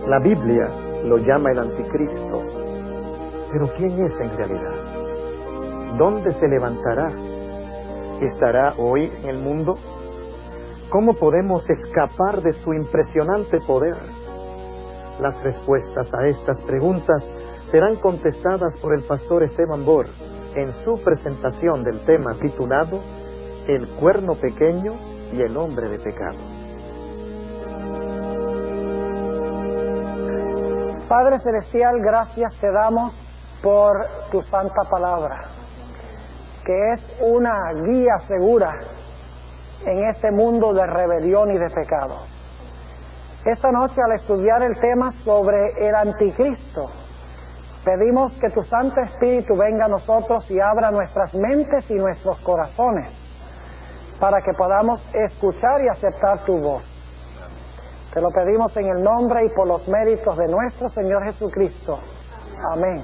La Biblia lo llama el anticristo. Pero ¿quién es en realidad? ¿Dónde se levantará? ¿Estará hoy en el mundo? ¿Cómo podemos escapar de su impresionante poder? Las respuestas a estas preguntas serán contestadas por el pastor Esteban Bor en su presentación del tema titulado El cuerno pequeño y el hombre de pecado. Padre Celestial, gracias te damos por tu santa palabra, que es una guía segura en este mundo de rebelión y de pecado. Esta noche, al estudiar el tema sobre el anticristo, pedimos que tu Santo Espíritu venga a nosotros y abra nuestras mentes y nuestros corazones para que podamos escuchar y aceptar tu voz. Te lo pedimos en el nombre y por los méritos de nuestro Señor Jesucristo. Amén.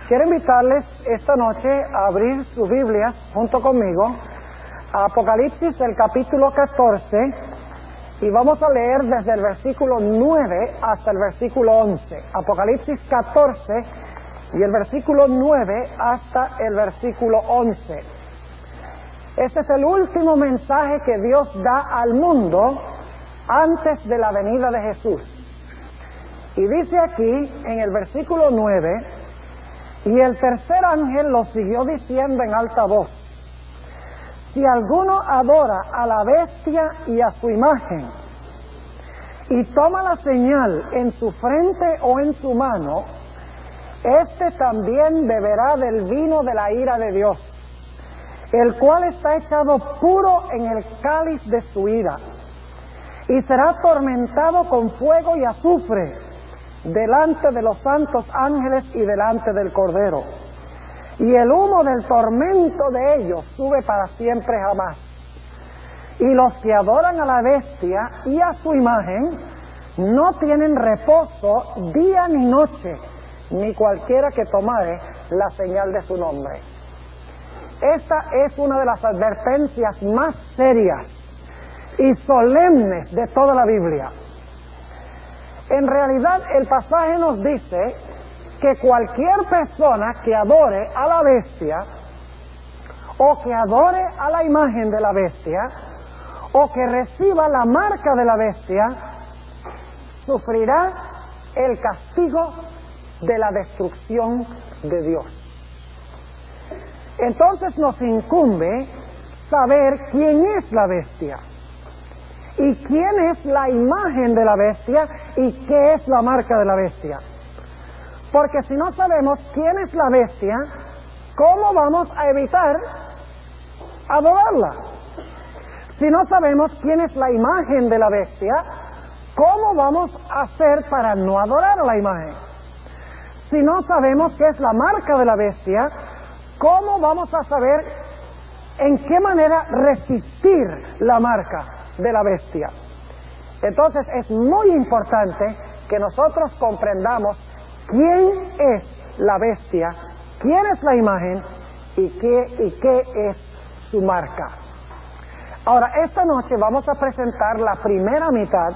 Quiero invitarles esta noche a abrir sus Biblias junto conmigo a Apocalipsis, el capítulo 14, y vamos a leer desde el versículo 9 hasta el versículo 11. Apocalipsis 14 y el versículo 9 hasta el versículo 11. Este es el último mensaje que Dios da al mundo antes de la venida de Jesús. Y dice aquí en el versículo 9: y el tercer ángel lo siguió diciendo en alta voz: si alguno adora a la bestia y a su imagen, y toma la señal en su frente o en su mano, éste también beberá del vino de la ira de Dios, el cual está echado puro en el cáliz de su ira, y será atormentado con fuego y azufre delante de los santos ángeles y delante del Cordero. Y el humo del tormento de ellos sube para siempre jamás. Y los que adoran a la bestia y a su imagen no tienen reposo día ni noche, ni cualquiera que tomare la señal de su nombre. Esta es una de las advertencias más serias y solemnes de toda la Biblia. En realidad, el pasaje nos dice que cualquier persona que adore a la bestia, o que adore a la imagen de la bestia, o que reciba la marca de la bestia, sufrirá el castigo de la destrucción de Dios. Entonces nos incumbe saber quién es la bestia, y quién es la imagen de la bestia, y qué es la marca de la bestia. Porque si no sabemos quién es la bestia, ¿cómo vamos a evitar adorarla? Si no sabemos quién es la imagen de la bestia, ¿cómo vamos a hacer para no adorar a la imagen? Si no sabemos qué es la marca de la bestia, ¿cómo vamos a saber en qué manera resistir la marca de la bestia? Entonces es muy importante que nosotros comprendamos quién es la bestia, quién es la imagen y qué es su marca. Ahora, esta noche vamos a presentar la primera mitad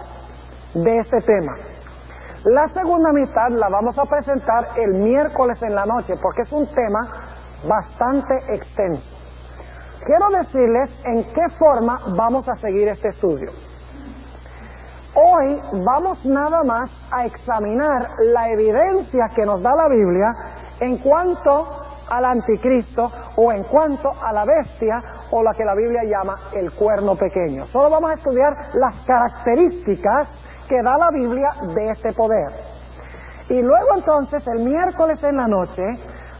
de este tema. La segunda mitad la vamos a presentar el miércoles en la noche, porque es un tema bastante extenso. Quiero decirles en qué forma vamos a seguir este estudio. Hoy vamos nada más a examinar la evidencia que nos da la Biblia en cuanto al anticristo, o en cuanto a la bestia, o la que la Biblia llama el cuerno pequeño. Solo vamos a estudiar las características que da la Biblia de este poder. Y luego entonces el miércoles en la noche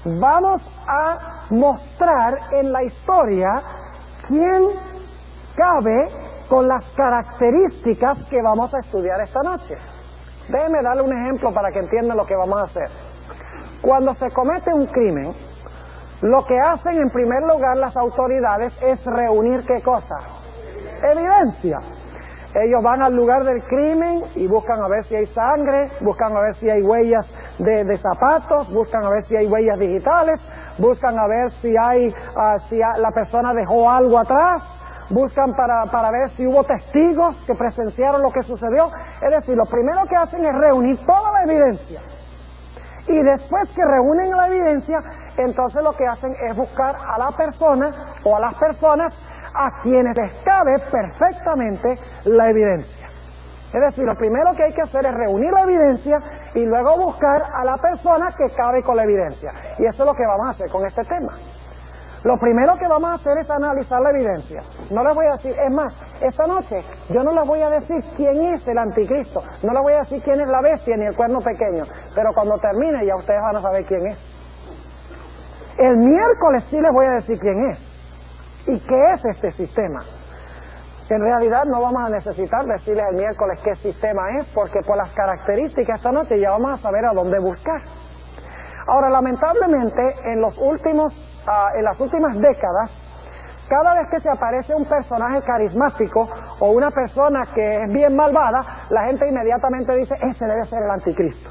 vamos a mostrar en la historia quién cabe con las características que vamos a estudiar esta noche. Déjenme darle un ejemplo para que entiendan lo que vamos a hacer. Cuando se comete un crimen, lo que hacen en primer lugar las autoridades es reunir ¿qué cosa? Evidencia. Ellos van al lugar del crimen y buscan a ver si hay sangre, buscan a ver si hay huellas de zapatos, buscan a ver si hay huellas digitales, buscan a ver si la persona dejó algo atrás, buscan para ver si hubo testigos que presenciaron lo que sucedió. Es decir, lo primero que hacen es reunir toda la evidencia. Y después que reúnen la evidencia, entonces lo que hacen es buscar a la persona o a las personas a quienes les cabe perfectamente la evidencia. Es decir, lo primero que hay que hacer es reunir la evidencia y luego buscar a la persona que cabe con la evidencia. Y eso es lo que vamos a hacer con este tema. Lo primero que vamos a hacer es analizar la evidencia. No les voy a decir, es más, esta noche yo no les voy a decir quién es el anticristo, no les voy a decir quién es la bestia ni el cuerno pequeño, pero cuando termine ya ustedes van a saber quién es. El miércoles sí les voy a decir quién es y qué es este sistema. En realidad no vamos a necesitar decirles el miércoles qué sistema es, porque por las características esta noche ya vamos a saber a dónde buscar. Ahora, lamentablemente, en las últimas décadas, cada vez que se aparece un personaje carismático o una persona que es bien malvada, la gente inmediatamente dice, ese debe ser el anticristo.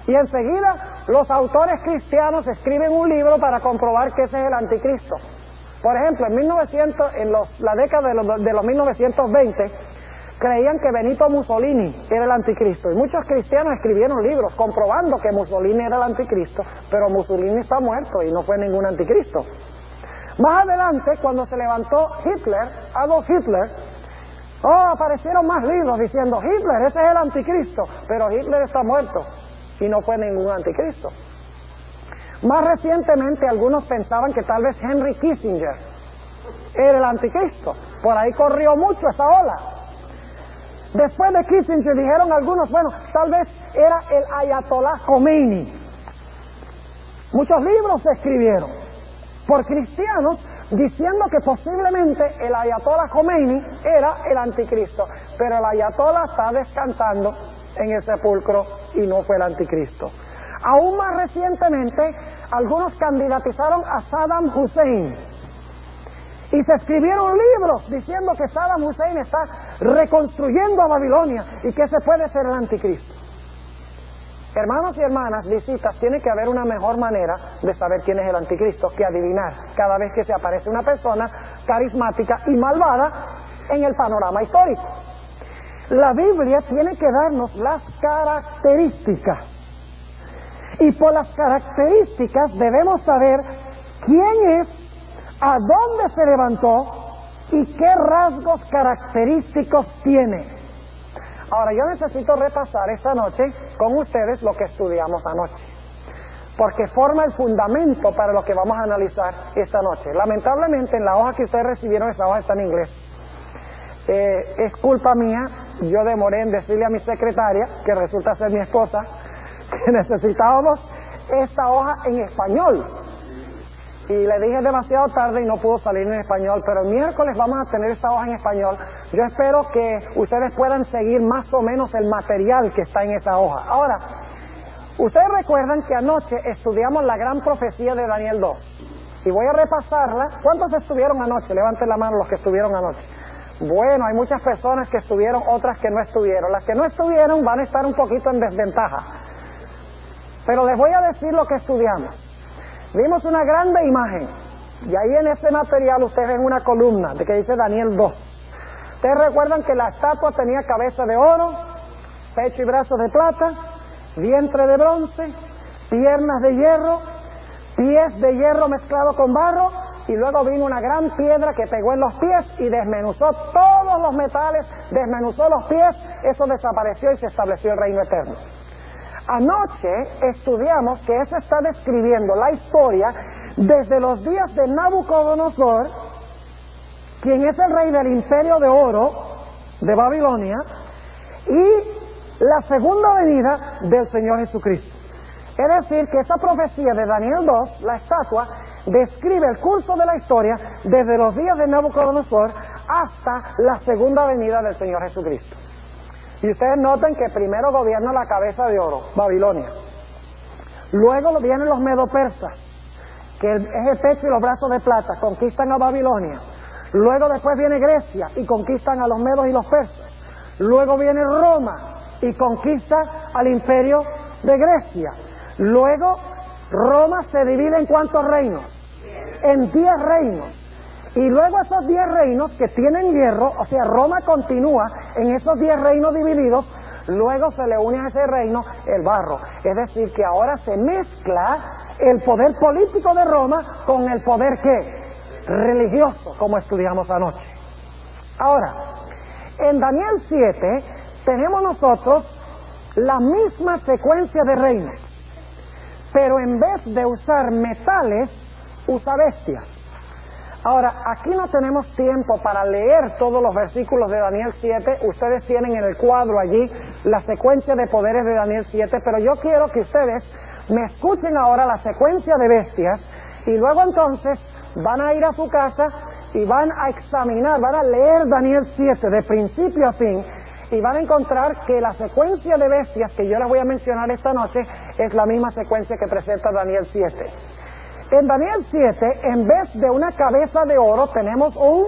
Y enseguida los autores cristianos escriben un libro para comprobar que ese es el anticristo. Por ejemplo, en la década de los 1920, creían que Benito Mussolini era el anticristo. Y muchos cristianos escribieron libros comprobando que Mussolini era el anticristo, pero Mussolini está muerto y no fue ningún anticristo. Más adelante, cuando se levantó Adolf Hitler, aparecieron más libros diciendo, Hitler, ese es el anticristo, pero Hitler está muerto y no fue ningún anticristo. Más recientemente, algunos pensaban que tal vez Henry Kissinger era el anticristo. Por ahí corrió mucho esa ola. Después de Kissinger dijeron algunos, bueno, tal vez era el Ayatollah Khomeini. Muchos libros se escribieron por cristianos diciendo que posiblemente el Ayatollah Khomeini era el anticristo, pero el Ayatollah está descansando en el sepulcro y no fue el anticristo. Aún más recientemente, algunos candidatizaron a Saddam Hussein y se escribieron libros diciendo que Saddam Hussein está reconstruyendo a Babilonia y que ese puede ser el anticristo. Hermanos y hermanas, visitas, tiene que haber una mejor manera de saber quién es el anticristo que adivinar cada vez que se aparece una persona carismática y malvada en el panorama histórico. La Biblia tiene que darnos las características. Y por las características debemos saber quién es, a dónde se levantó y qué rasgos característicos tiene. Ahora, yo necesito repasar esta noche con ustedes lo que estudiamos anoche, porque forma el fundamento para lo que vamos a analizar esta noche. Lamentablemente, en la hoja que ustedes recibieron, esa hoja está en inglés. Es culpa mía, yo demoré en decirle a mi secretaria, que resulta ser mi esposa, que necesitábamos esta hoja en español. Y le dije demasiado tarde y no pudo salir en español, pero el miércoles vamos a tener esta hoja en español. Yo espero que ustedes puedan seguir más o menos el material que está en esa hoja. Ahora, ustedes recuerdan que anoche estudiamos la gran profecía de Daniel 2. Y voy a repasarla. ¿Cuántos estuvieron anoche? Levanten la mano los que estuvieron anoche. Bueno, hay muchas personas que estuvieron, otras que no estuvieron. Las que no estuvieron van a estar un poquito en desventaja. Pero les voy a decir lo que estudiamos. Vimos una grande imagen, y ahí en ese material ustedes ven una columna de que dice Daniel 2. Ustedes recuerdan que la estatua tenía cabeza de oro, pecho y brazos de plata, vientre de bronce, piernas de hierro, pies de hierro mezclado con barro, y luego vino una gran piedra que pegó en los pies y desmenuzó todos los metales, desmenuzó los pies, eso desapareció y se estableció el reino eterno. Anoche estudiamos que eso está describiendo la historia desde los días de Nabucodonosor, quien es el rey del imperio de oro de Babilonia, y la segunda venida del Señor Jesucristo. Es decir, que esa profecía de Daniel 2, la estatua, describe el curso de la historia desde los días de Nabucodonosor hasta la segunda venida del Señor Jesucristo. Y ustedes noten que primero gobierna la cabeza de oro, Babilonia. Luego vienen los medo-persas, que es el pecho y los brazos de plata, conquistan a Babilonia. Luego después viene Grecia y conquistan a los medos y los persas. Luego viene Roma y conquista al imperio de Grecia. Luego Roma se divide en ¿cuántos reinos? En 10 reinos. Y luego esos 10 reinos que tienen hierro, o sea, Roma continúa en esos 10 reinos divididos, luego se le une a ese reino el barro. Es decir, que ahora se mezcla el poder político de Roma con el poder, ¿qué? Religioso, como estudiamos anoche. Ahora, en Daniel 7 tenemos nosotros la misma secuencia de reinos, pero en vez de usar metales, usa bestias. Ahora, aquí no tenemos tiempo para leer todos los versículos de Daniel 7. Ustedes tienen en el cuadro allí la secuencia de poderes de Daniel 7, pero yo quiero que ustedes me escuchen ahora la secuencia de bestias y luego entonces van a ir a su casa y van a examinar, van a leer Daniel 7 de principio a fin y van a encontrar que la secuencia de bestias que yo les voy a mencionar esta noche es la misma secuencia que presenta Daniel 7. En Daniel 7, en vez de una cabeza de oro, tenemos un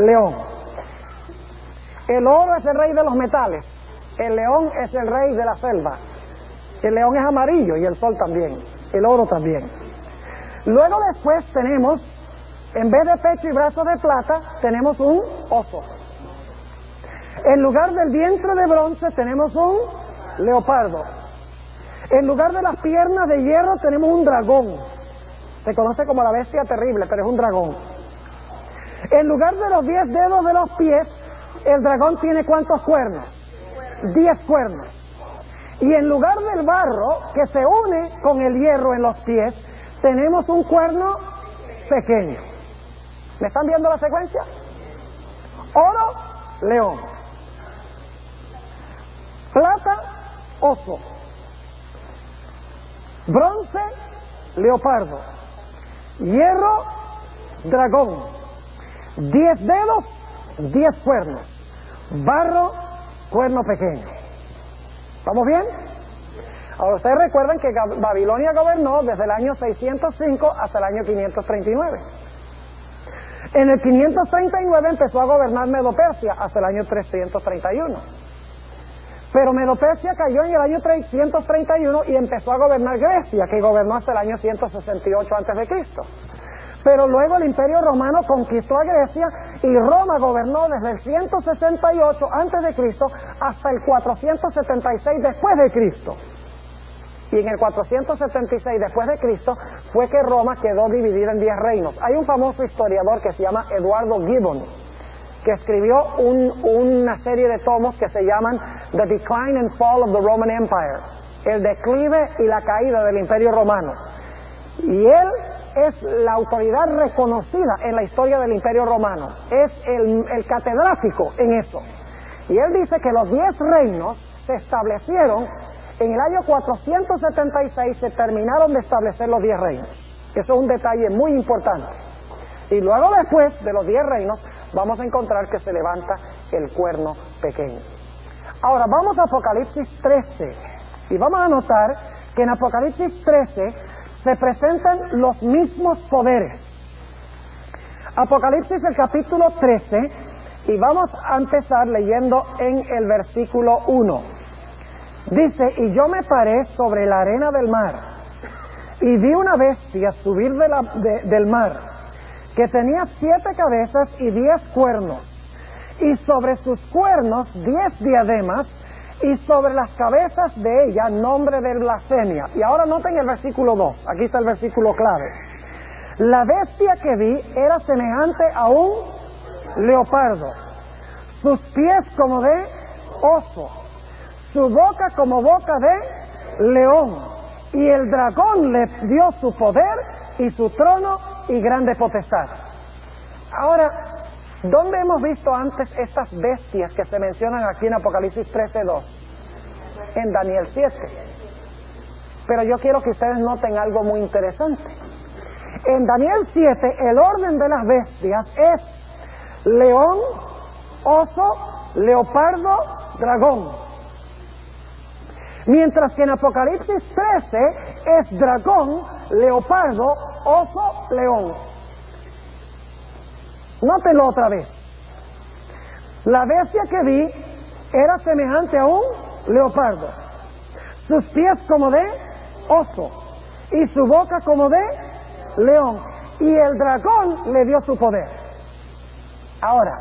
león. El oro es el rey de los metales, el león es el rey de la selva. El león es amarillo y el sol también, el oro también. Luego después tenemos, en vez de pecho y brazos de plata, tenemos un oso. En lugar del vientre de bronce tenemos un leopardo. En lugar de las piernas de hierro tenemos un dragón. Se conoce como la bestia terrible, pero es un dragón. En lugar de los 10 dedos de los pies, el dragón tiene ¿cuántos cuernos? 10 cuernos. Y en lugar del barro, que se une con el hierro en los pies, tenemos un cuerno pequeño. ¿Me están viendo la secuencia? Oro, león. Plata, oso. Bronce, leopardo. Hierro, dragón. 10 dedos, 10 cuernos. Barro, cuerno pequeño. ¿Vamos bien? Ahora ustedes recuerdan que Babilonia gobernó desde el año 605 hasta el año 539. En el 539 empezó a gobernar Medo-Persia hasta el año 331. Pero Medo-Persia cayó en el año 331 y empezó a gobernar Grecia, que gobernó hasta el año 168 a.C. Pero luego el Imperio Romano conquistó a Grecia y Roma gobernó desde el 168 a.C. hasta el 476 después de Cristo. Y en el 476 después de Cristo fue que Roma quedó dividida en 10 reinos. Hay un famoso historiador que se llama Eduardo Gibbon, que escribió una serie de tomos que se llaman The Decline and Fall of the Roman Empire, el declive y la caída del Imperio Romano. Y él es la autoridad reconocida en la historia del Imperio Romano, es el catedrático en eso. Y él dice que los 10 reinos se establecieron en el año 476, se terminaron de establecer los 10 reinos. Eso es un detalle muy importante. Y luego después de los 10 reinos vamos a encontrar que se levanta el cuerno pequeño. Ahora vamos a Apocalipsis 13 y vamos a notar que en Apocalipsis 13 se presentan los mismos poderes. Apocalipsis el capítulo 13 y vamos a empezar leyendo en el versículo 1. Dice: y yo me paré sobre la arena del mar y vi una bestia subir del mar, que tenía 7 cabezas y 10 cuernos, y sobre sus cuernos 10 diademas, y sobre las cabezas de ella nombre de blasfemia. Y ahora noten el versículo 2, aquí está el versículo clave. La bestia que vi era semejante a un leopardo, sus pies como de oso, su boca como boca de león, y el dragón le dio su poder y su trono y grande potestad. Ahora, ¿dónde hemos visto antes estas bestias que se mencionan aquí en Apocalipsis 13:2? En Daniel 7. Pero yo quiero que ustedes noten algo muy interesante. En Daniel 7 el orden de las bestias es león, oso, leopardo, dragón. Mientras que en Apocalipsis 13 es dragón, leopardo, oso, león. Nótenlo otra vez. La bestia que vi era semejante a un leopardo, sus pies como de oso y su boca como de león, y el dragón le dio su poder. Ahora,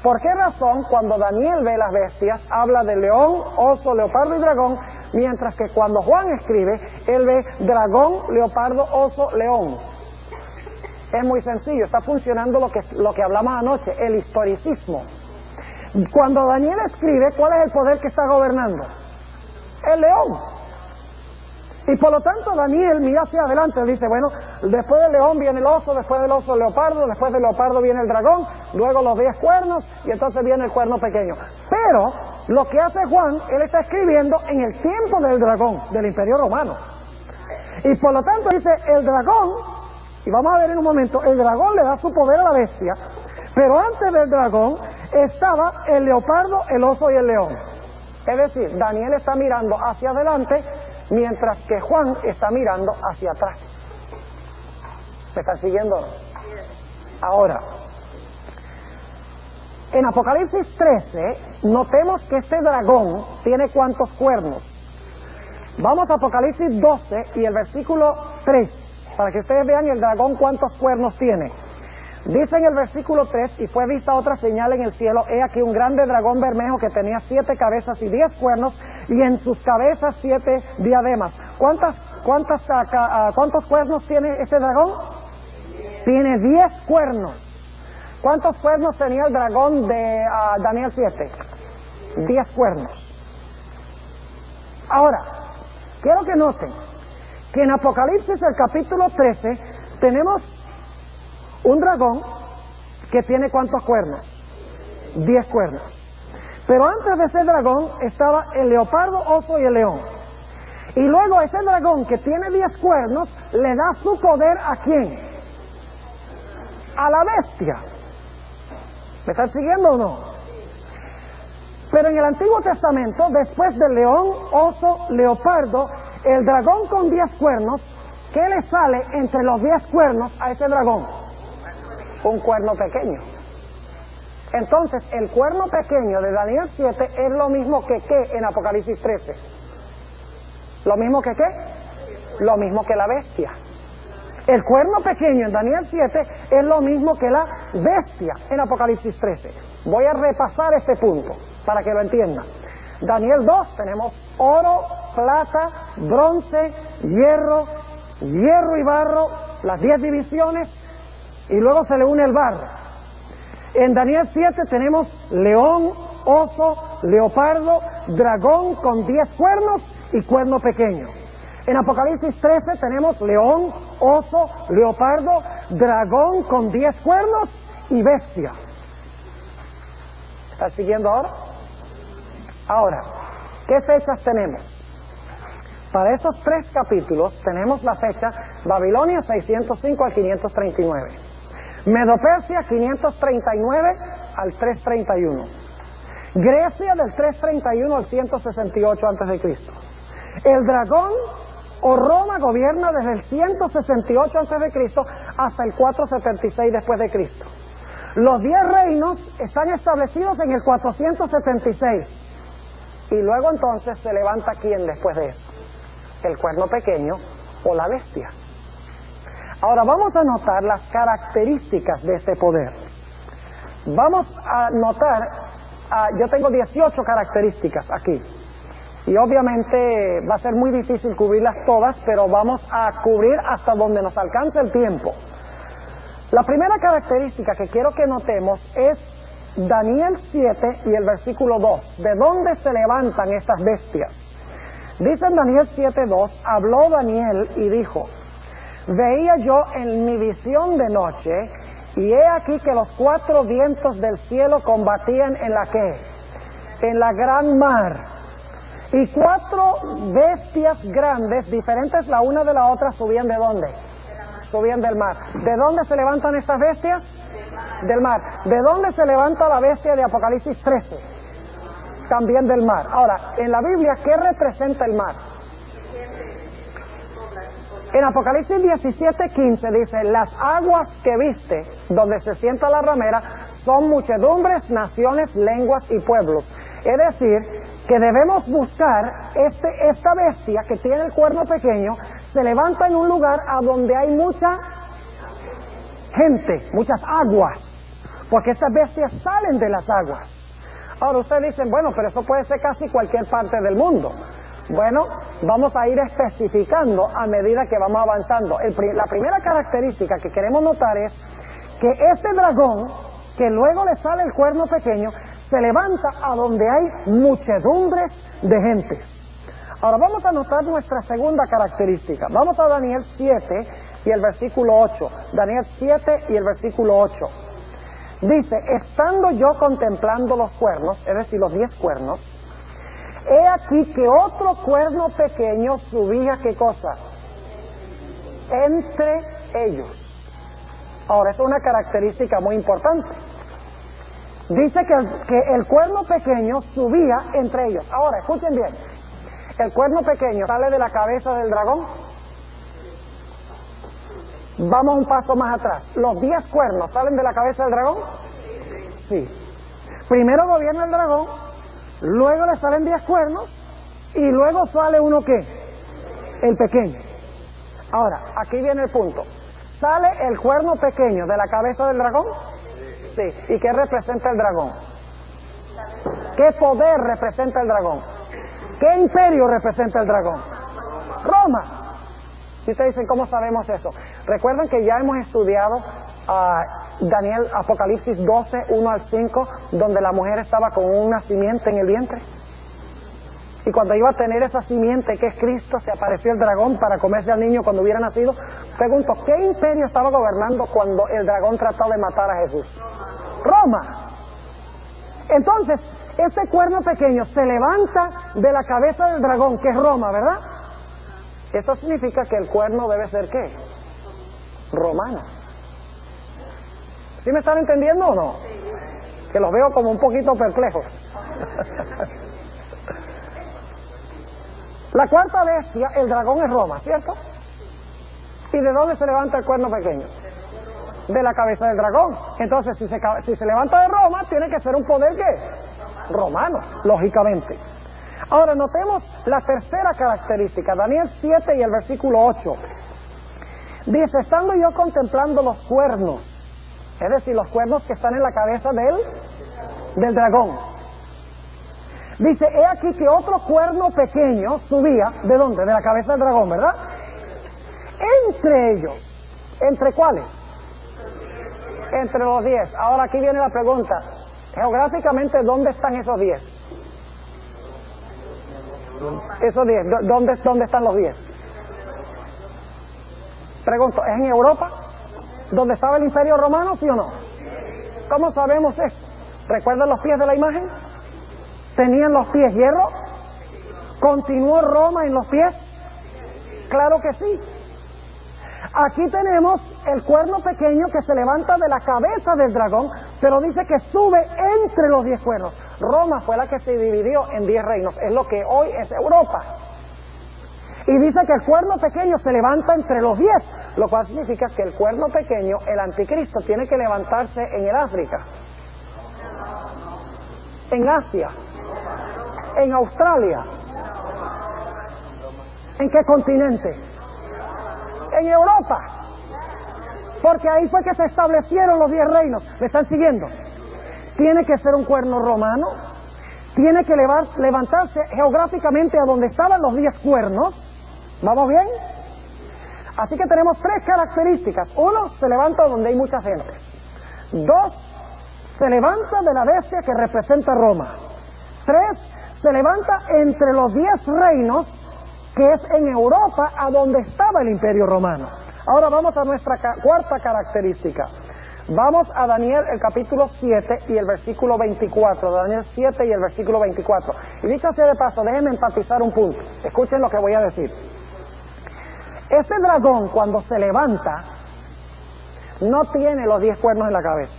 ¿por qué razón cuando Daniel ve las bestias habla de león, oso, leopardo y dragón, mientras que cuando Juan escribe, él ve dragón, leopardo, oso, león? Es muy sencillo, está funcionando lo que hablamos anoche, el historicismo. Cuando Daniel escribe, ¿cuál es el poder que está gobernando? El león. Y por lo tanto Daniel mira hacia adelante, dice, bueno, después del león viene el oso, después del oso el leopardo, después del leopardo viene el dragón, luego los 10 cuernos y entonces viene el cuerno pequeño. Pero lo que hace Juan, él está escribiendo en el tiempo del dragón, del Imperio Romano. Y por lo tanto dice, el dragón, y vamos a ver en un momento, el dragón le da su poder a la bestia, pero antes del dragón estaba el leopardo, el oso y el león. Es decir, Daniel está mirando hacia adelante, mientras que Juan está mirando hacia atrás. ¿Me están siguiendo? Ahora, en Apocalipsis 13, notemos que este dragón tiene ¿cuántos cuernos? Vamos a Apocalipsis 12 y el versículo 3, para que ustedes vean el dragón cuántos cuernos tiene. Dice en el versículo 3, y fue vista otra señal en el cielo, he aquí un grande dragón bermejo que tenía 7 cabezas y 10 cuernos, y en sus cabezas 7 diademas. ¿Cuántos cuernos tiene este dragón? Tiene 10 cuernos. ¿Cuántos cuernos tenía el dragón de Daniel 7? 10 cuernos. Ahora, quiero que noten que en Apocalipsis el capítulo 13 tenemos un dragón que tiene ¿cuántos cuernos? 10 cuernos. Pero antes de ese dragón estaba el leopardo, oso y el león. Y luego ese dragón que tiene 10 cuernos le da su poder ¿a quién? A la bestia. ¿Me están siguiendo o no? Pero en el Antiguo Testamento, después del león, oso, leopardo, el dragón con 10 cuernos, ¿qué le sale entre los 10 cuernos a ese dragón? Un cuerno pequeño. Entonces, el cuerno pequeño de Daniel 7 es lo mismo que ¿qué en Apocalipsis 13? ¿Lo mismo que qué? Lo mismo que la bestia. El cuerno pequeño en Daniel 7 es lo mismo que la bestia en Apocalipsis 13. Voy a repasar este punto para que lo entiendan. Daniel 2 tenemos oro, plata, bronce, hierro y barro, las 10 divisiones, y luego se le une el barro. En Daniel 7 tenemos león, oso, leopardo, dragón con 10 cuernos y cuerno pequeño. En Apocalipsis 13 tenemos león, oso, leopardo, dragón con 10 cuernos y bestia. ¿Estás siguiendo ahora? Ahora, ¿qué fechas tenemos? Para esos 3 capítulos tenemos la fecha Babilonia 605 al 539. Medo-Persia 539 al 331. Grecia del 331 al 168 a.C. El dragón o Roma gobierna desde el 168 a.C. hasta el 476 después de Cristo. Los 10 reinos están establecidos en el 476. Y luego entonces se levanta ¿quién después de eso? El cuerno pequeño o la bestia. Ahora vamos a notar las características de este poder. Vamos a notar, yo tengo 18 características aquí. Y obviamente va a ser muy difícil cubrirlas todas, pero vamos a cubrir hasta donde nos alcance el tiempo. La primera característica que quiero que notemos es Daniel 7 y el versículo 2. ¿De dónde se levantan estas bestias? Dice en Daniel 7:2, habló Daniel y dijo, veía yo en mi visión de noche, y he aquí que los 4 vientos del cielo combatían en la ¿qué? En la gran mar. Y 4 bestias grandes, diferentes la una de la otra, subían ¿de dónde? Subían del mar. ¿De dónde se levantan estas bestias? Del mar. ¿De dónde se levanta la bestia de Apocalipsis 13? También del mar. Ahora, en la Biblia, ¿qué representa el mar? En Apocalipsis 17:15 dice, las aguas que viste, donde se sienta la ramera, son muchedumbres, naciones, lenguas y pueblos. Es decir, que debemos buscar esta bestia que tiene el cuerno pequeño, se levanta en un lugar a donde hay mucha gente, muchas aguas. porque estas bestias salen de las aguas. Ahora ustedes dicen, bueno, pero eso puede ser casi cualquier parte del mundo. Bueno, vamos a ir especificando a medida que vamos avanzando. La primera característica que queremos notar es que este dragón, que luego le sale el cuerno pequeño, se levanta a donde hay muchedumbres de gente. Ahora vamos a notar nuestra segunda característica. Vamos a Daniel 7 y el versículo 8. Daniel 7 y el versículo 8. Dice, estando yo contemplando los cuernos, es decir, los 10 cuernos, he aquí que otro cuerno pequeño subía, ¿qué cosa? Entre ellos. Ahora, esto es una característica muy importante. Dice que el cuerno pequeño subía entre ellos. Ahora, escuchen bien. El cuerno pequeño sale de la cabeza del dragón. Vamos un paso más atrás. ¿Los 10 cuernos salen de la cabeza del dragón? Sí. Primero gobierna el dragón, luego le salen 10 cuernos y luego sale uno, ¿qué? El pequeño. Ahora, aquí viene el punto. ¿Sale el cuerno pequeño de la cabeza del dragón? Sí. ¿Y qué representa el dragón? ¿Qué poder representa el dragón? ¿Qué imperio representa el dragón? Roma. Y ustedes dicen, ¿cómo sabemos eso? Recuerden que ya hemos estudiado Daniel, Apocalipsis 12, 1 al 5, donde la mujer estaba con una simiente en el vientre. Y cuando iba a tener esa simiente, que es Cristo, se apareció el dragón para comerse al niño cuando hubiera nacido. Pregunto, ¿qué imperio estaba gobernando cuando el dragón trató de matar a Jesús? Roma. Entonces, este cuerno pequeño se levanta de la cabeza del dragón, que es Roma, ¿verdad? Eso significa que el cuerno debe ser, ¿qué? Romano. ¿Sí me están entendiendo o no? Que los veo como un poquito perplejos. La cuarta bestia, el dragón, es Roma, ¿cierto? ¿Y de dónde se levanta el cuerno pequeño? De la cabeza del dragón. Entonces, si se levanta de Roma, tiene que ser un poder, ¿qué? Romano, lógicamente. Ahora, notemos la tercera característica, Daniel 7 y el versículo 8. Dice, estando yo contemplando los cuernos, es decir, los cuernos que están en la cabeza del dragón. Dice, he aquí que otro cuerno pequeño subía, ¿de dónde? De la cabeza del dragón, ¿verdad? Entre ellos. ¿Entre cuáles? Entre los 10. Ahora aquí viene la pregunta. Geográficamente, ¿dónde están esos 10? Esos 10, ¿dónde están los 10? Pregunto, ¿es en Europa? ¿Donde estaba el Imperio Romano, sí o no? ¿Cómo sabemos eso? ¿Recuerdan los pies de la imagen? ¿Tenían los pies hierro? ¿Continuó Roma en los pies? Claro que sí. Aquí tenemos el cuerno pequeño que se levanta de la cabeza del dragón, pero dice que sube entre los 10 cuernos. Roma fue la que se dividió en 10 reinos, es lo que hoy es Europa. Y dice que el cuerno pequeño se levanta entre los 10, lo cual significa que el cuerno pequeño, el anticristo, tiene que levantarse en el África, en Asia, en Australia. ¿En qué continente? En Europa. Porque ahí fue que se establecieron los 10 reinos. ¿Me están siguiendo? Tiene que ser un cuerno romano, tiene que levantarse geográficamente a donde estaban los 10 cuernos. ¿Vamos bien? Así que tenemos 3 características. 1, se levanta donde hay mucha gente. 2, se levanta de la bestia que representa Roma. 3, se levanta entre los 10 reinos, que es en Europa, a donde estaba el Imperio Romano. Ahora vamos a nuestra cuarta característica. Vamos a Daniel, el capítulo 7 y el versículo 24. Daniel 7 y el versículo 24. Y dicho sea de paso, déjenme enfatizar un punto. Escuchen lo que voy a decir. Este dragón, cuando se levanta, no tiene los 10 cuernos en la cabeza.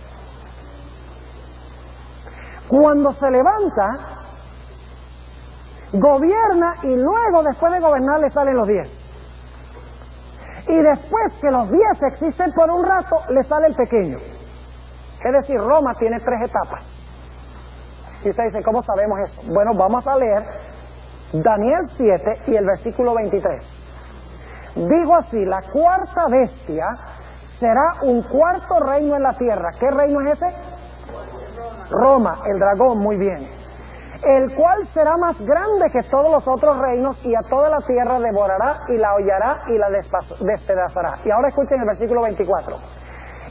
Cuando se levanta, gobierna y luego, después de gobernar, le salen los 10. Y después que los 10 existen por un rato, le sale el pequeño. Es decir, Roma tiene 3 etapas. Y usted dice, ¿cómo sabemos eso? Bueno, vamos a leer Daniel 7 y el versículo 23. Digo así, la cuarta bestia será un cuarto reino en la tierra. ¿Qué reino es ese? Roma, el dragón, muy bien. El cual será más grande que todos los otros reinos y a toda la tierra devorará y la hollará y la despedazará. Y ahora escuchen el versículo 24.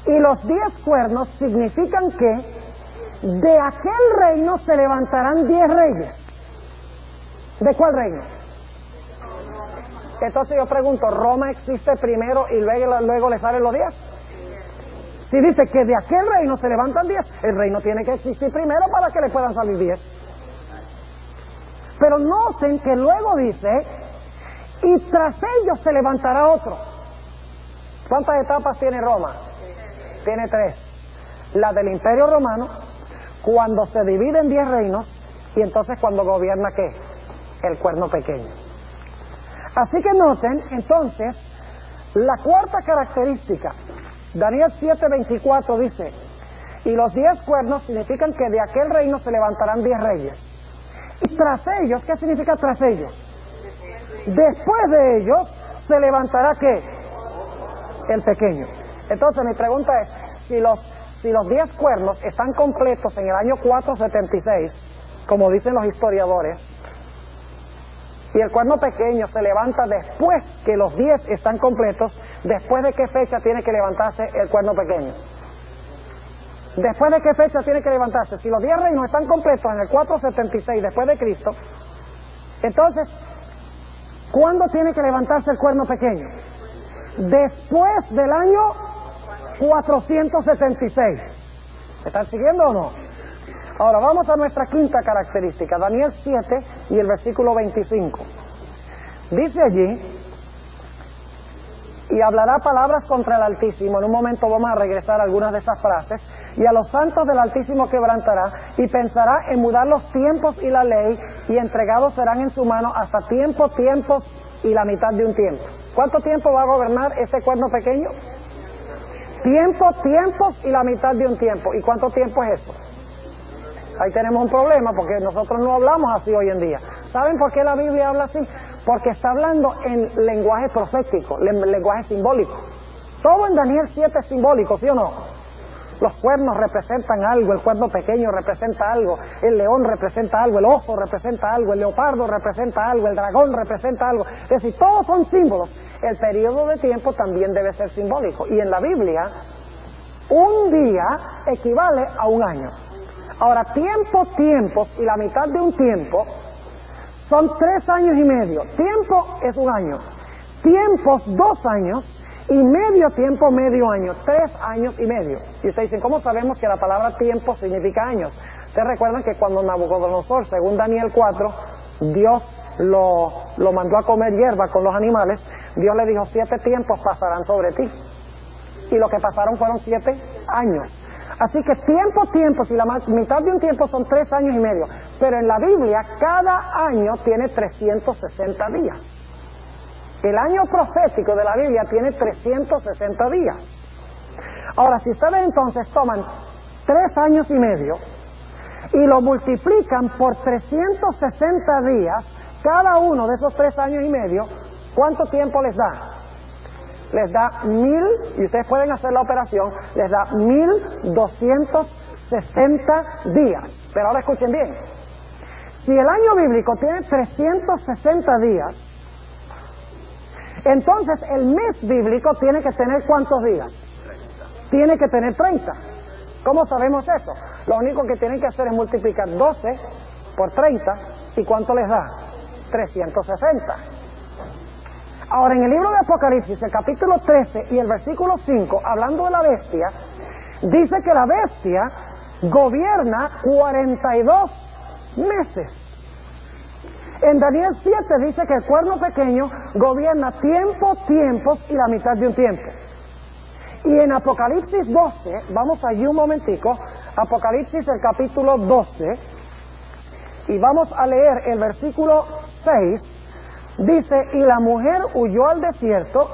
Y los 10 cuernos significan que de aquel reino se levantarán 10 reyes. ¿De cuál reino? Entonces yo pregunto, ¿Roma existe primero y luego le salen los 10? Si dice que de aquel reino se levantan 10, el reino tiene que existir primero para que le puedan salir 10. Pero noten que luego dice, y tras ellos se levantará otro. ¿Cuántas etapas tiene Roma? Tiene 3. La del Imperio Romano, cuando se divide en 10 reinos, y entonces cuando gobierna, ¿qué? El cuerno pequeño. Así que noten, entonces, la cuarta característica. Daniel 7:24 dice, y los 10 cuernos significan que de aquel reino se levantarán 10 reyes. Y tras ellos, ¿qué significa tras ellos? Después de ellos se levantará ¿qué? El pequeño. Entonces mi pregunta es, si los 10 cuernos están completos en el año 476, como dicen los historiadores, y el cuerno pequeño se levanta después que los 10 están completos, ¿después de qué fecha tiene que levantarse el cuerno pequeño? ¿Después de qué fecha tiene que levantarse? Si los 10 reinos están completos en el 476 después de Cristo, entonces, ¿cuándo tiene que levantarse el cuerno pequeño? Después del año 476. ¿Me están siguiendo o no? Ahora vamos a nuestra quinta característica, Daniel 7 y el versículo 25. Dice allí, y hablará palabras contra el Altísimo. En un momento vamos a regresar a algunas de esas frases. Y a los santos del Altísimo quebrantará, y pensará en mudar los tiempos y la ley, y entregados serán en su mano hasta tiempos y la mitad de un tiempo. ¿Cuánto tiempo va a gobernar este cuerno pequeño? Tiempos y la mitad de un tiempo. ¿Y cuánto tiempo es eso? Ahí tenemos un problema, porque nosotros no hablamos así hoy en día. ¿Saben por qué la Biblia habla así? Porque está hablando en lenguaje profético, lenguaje simbólico. Todo en Daniel 7 es simbólico, ¿sí o no? Los cuernos representan algo, el cuerno pequeño representa algo, el león representa algo, el oso representa algo, el leopardo representa algo, el dragón representa algo. Es decir, todos son símbolos. El periodo de tiempo también debe ser simbólico. Y en la Biblia, un día equivale a un año. Ahora, tiempos y la mitad de un tiempo son 3 años y medio. Tiempo es un año. Tiempos, 2 años. Y medio tiempo, medio año. 3 años y medio. Y ustedes dicen, ¿cómo sabemos que la palabra tiempo significa años? Ustedes recuerdan que cuando Nabucodonosor, según Daniel 4, Dios lo mandó a comer hierba con los animales, Dios le dijo, 7 tiempos pasarán sobre ti. Y lo que pasaron fueron 7 años. Así que tiempos y la mitad de un tiempo son 3 años y medio. Pero en la Biblia cada año tiene 360 días. El año profético de la Biblia tiene 360 días. Ahora, si ustedes entonces toman 3 años y medio y lo multiplican por 360 días, cada uno de esos 3 años y medio, ¿cuánto tiempo les da? Les da 1000, y ustedes pueden hacer la operación, les da 1260 días. Pero ahora escuchen bien, si el año bíblico tiene 360 días, entonces el mes bíblico tiene que tener ¿cuántos días? Tiene que tener 30. ¿Cómo sabemos eso? Lo único que tienen que hacer es multiplicar 12 por 30, ¿y cuánto les da? 360. Ahora, en el libro de Apocalipsis, el capítulo 13 y el versículo 5, hablando de la bestia, dice que la bestia gobierna 42 meses. En Daniel 7 dice que el cuerno pequeño gobierna tiempos y la mitad de un tiempo. Y en Apocalipsis 12, vamos allí un momentico, Apocalipsis el capítulo 12, y vamos a leer el versículo 6, dice, y la mujer huyó al desierto,